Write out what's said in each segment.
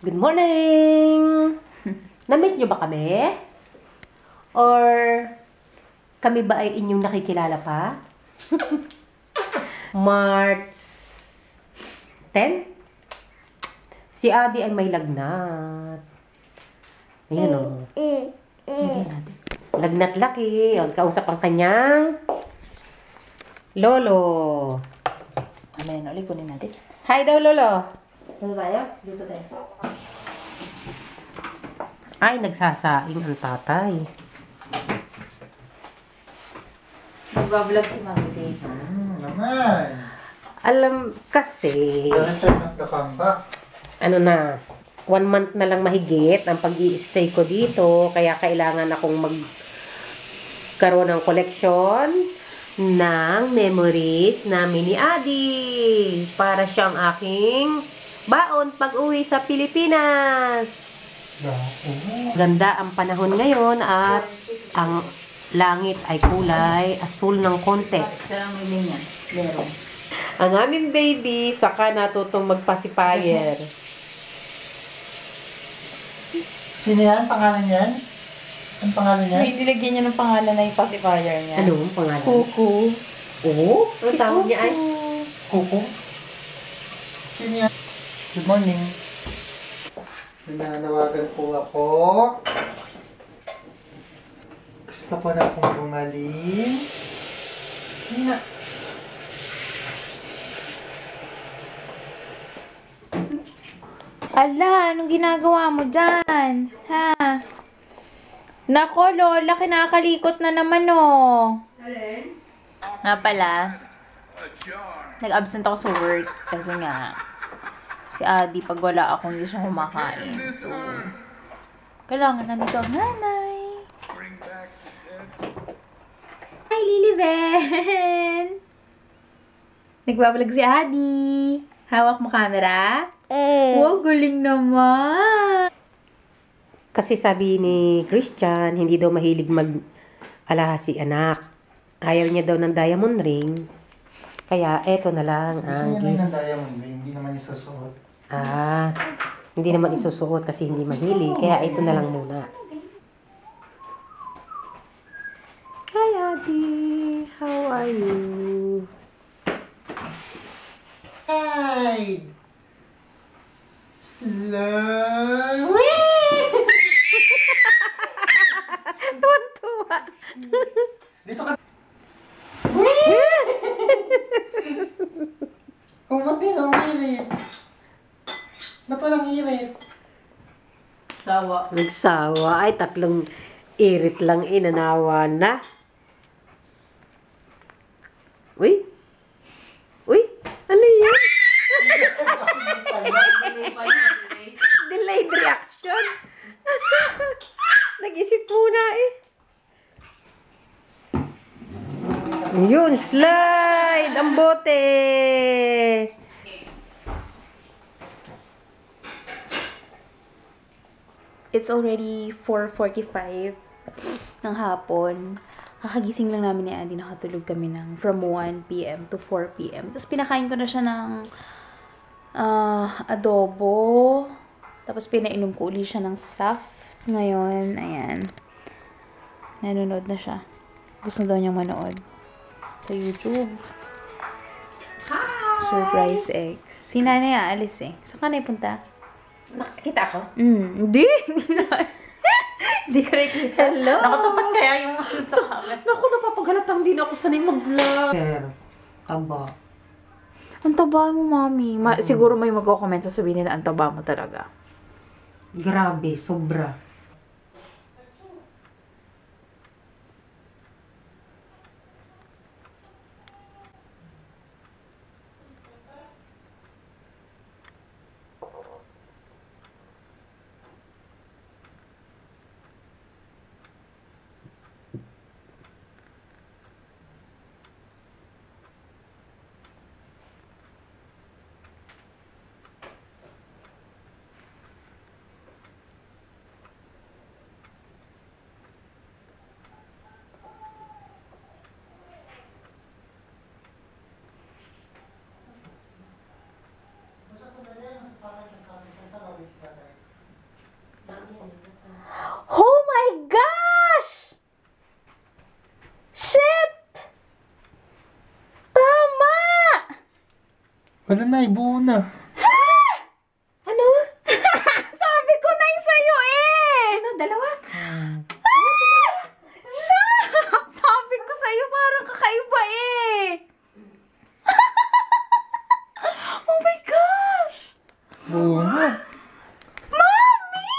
Good morning! Na-miss nyo ba kami? Or kami ba ay inyong nakikilala pa? March 10? Si Adi ay may lagnat. Ayan o. Lagyan natin. Lagnat laki. O, kausap ang kanyang lolo. Ano yun? Ulit kunin natin. Hi daw, lolo. Dito tayo? Dito tayo. Ay, nagsasaing ang tatay. Nagbablog si Mami Dave. Naman. Alam kasi, Return of the comeback. ano na, 1 month na lang mahigit ang pag-i-stay ko dito. Kaya kailangan akong magkaroon ng collection ng memories namin ni Adi. Para siyang aking baon pag-uwi sa Pilipinas. Ganda ang panahon ngayon at ang langit ay kulay asul ng konti. Ito lang may ganyan. Meron. Ang aming baby, saka natutong magpacifier. Sino yan? Pangalan yan? Ang pangalan yan? May nilagyan niya ng pangalan na yung pacifier niya. Ano ang pangalan? Kuku. Oo? Ano Si tawag niya ay? Kuko? Sino yan? Good morning. Nananawagan po ako. Gusto ko na pong bumaling. Na. Ala, anong ginagawa mo dyan? Ha? Nako, Lola, kinakalikot na naman, oh. Nga pala, nag-absent ako sa work kasi nga, si Adi, pag wala ako, hindi siya kumakain. So, kailangan nandito ang nanay. Hi, Liliven! Nagbablog si Adi. Hawak mo camera? Wow, galing naman! Kasi sabi ni Christian, hindi daw mahilig mag-alahas si anak. Ayaw niya daw ng diamond ring. Kaya eto na lang Gusto ang niya na gift. ng diamond ring. Hindi naman isusuot. Ah, hindi naman isusuot kasi hindi mahilig. Kaya ito na lang muna. Hi, Adi. How are you? Hide! Slow! Tuwan-tuwa. Dito ka! Oh, ba't din ang irit? Ba't walang irit? Sawa. Nagsawa. Ay, tatlong irit lang inanawa na. Uy? Uy? Ano yan? Delayed reaction. Nag-isip muna eh. Yun, slide! Ang bote! It's already 4:45 ng hapon. Kakagising lang namin ni Andy, nakatulog kami ng from 1 p.m. to 4 p.m. Tapos pinakain ko na siya ng adobo. Tapos pinainom ko ulit siya ng soft. Ngayon, ayan. Nanonood na siya. Gusto daw niyang manood sa YouTube. Surprise eggs. Si nanay aalis eh. Saan ka na ipunta? Nakita ako? Hindi. Hindi na. Hindi ko nakikita. Hello? Nakatapat kaya yung sa camera. Naku, napapagalatang din ako sanay mag-vlog. Pero, taba. Ang taba mo, mami. Siguro may magko-comment sabihin nila, ang taba mo talaga. Grabe, sobra. Oh my gosh! Shit! Tama! Wala na, buo na. Ano? Sabi ko na yung sa'yo eh! Ano, dalawa? Shock! Sabi ko sa'yo parang kakaiba eh! Oh my gosh! Buo nga. Mami!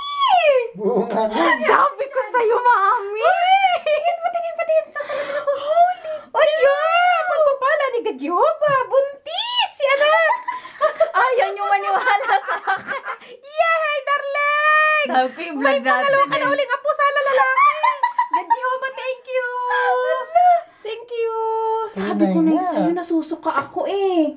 Buo nga rin. Sabi ko sa'yo, Mami! Patingin! Sasalamin ako. Holy yeah! Pagpapala ni Gadyopa! Buntis! Si anak! Ayaw niyo maniwala sa akin. Yay, darling! Sabi ko yung May vlog natin pangalawa ka na eh. uling apo, sana lalaki. Gadyopa, thank you! Thank you! Sabi ko na yung sa'yo, nasusuka ako eh.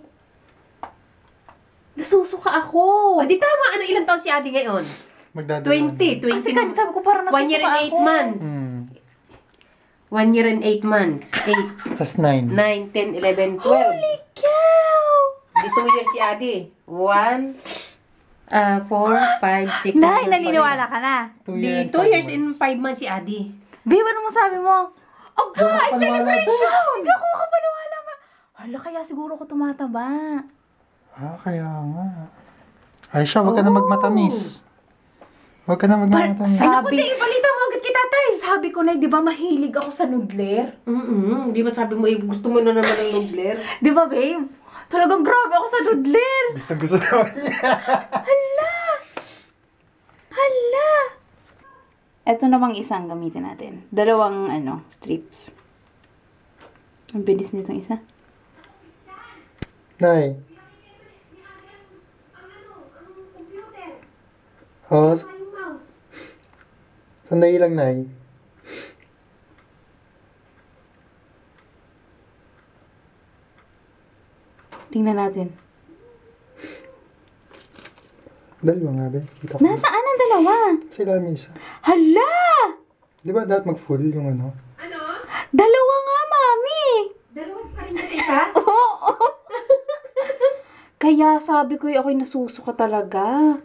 Nasusuka ako. O, di tama. Ano, ilang taon si Ate ngayon? Magdadalawa 20. na. 20. Kasi kanina sabi ko parang 1 year nasusuka and 8 ako. months. 1 year and 8 months. 8, Plus 9. 9, 10, 11, 12. Holy cow! Di 2 years si Ate. 1, 4, 5, 6, 7, Nay, naniniwala ka na. Di 2 years and 5 months si Ate. Babe, ano mo sabi mo? Oh, Hindi ako guys, makapaniwala, celebration! Hindi ako makapaniwala, ma. Hala, kaya siguro ko tumataba. Kaya nga. Ay siya, wag ka na magmatamis. Huwag ka na magmamatamis. Sabi, Balita mo agad kita, tay. sabi ko na, di ba mahilig ako sa noodler? Di ba sabi mo, gusto mo na naman ng noodler? Di ba, babe? Talagang grabe ako sa noodler. Gusto naman niya. Hala! Ito namang isang gamitin natin. Dalawang, strips. Ang bilis nitong isa. Nay. Oh, sandali lang, Nay. Tingnan natin. Dalawa nga, be. Kita ko. Nasaan ang dalawa? Sila may isa. Hala! Di ba dapat mag-full yung ano? Dalawa nga, mami! Dalawa pa rin sa isa? Oo! Kaya sabi ko, ako'y nasusuka talaga.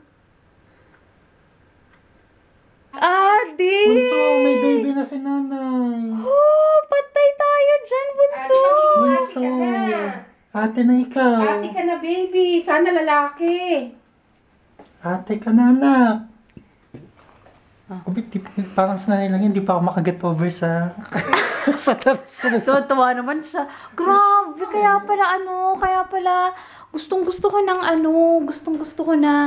Adi! Bunso, may baby na si nanay. Oh, patay tayo dyan, bunso! Bunso. Ate na ikaw. Ate ka na, baby. Sana lalaki. Ate ka na, anak. Parang sanay lang, hindi pa ako makaget over sa... sa tapos. Tuwa naman siya. Grabe, kaya pala, gustong-gusto ko ng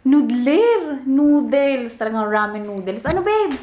noodler. Noodles, talagang ramen noodles. Ano, babe?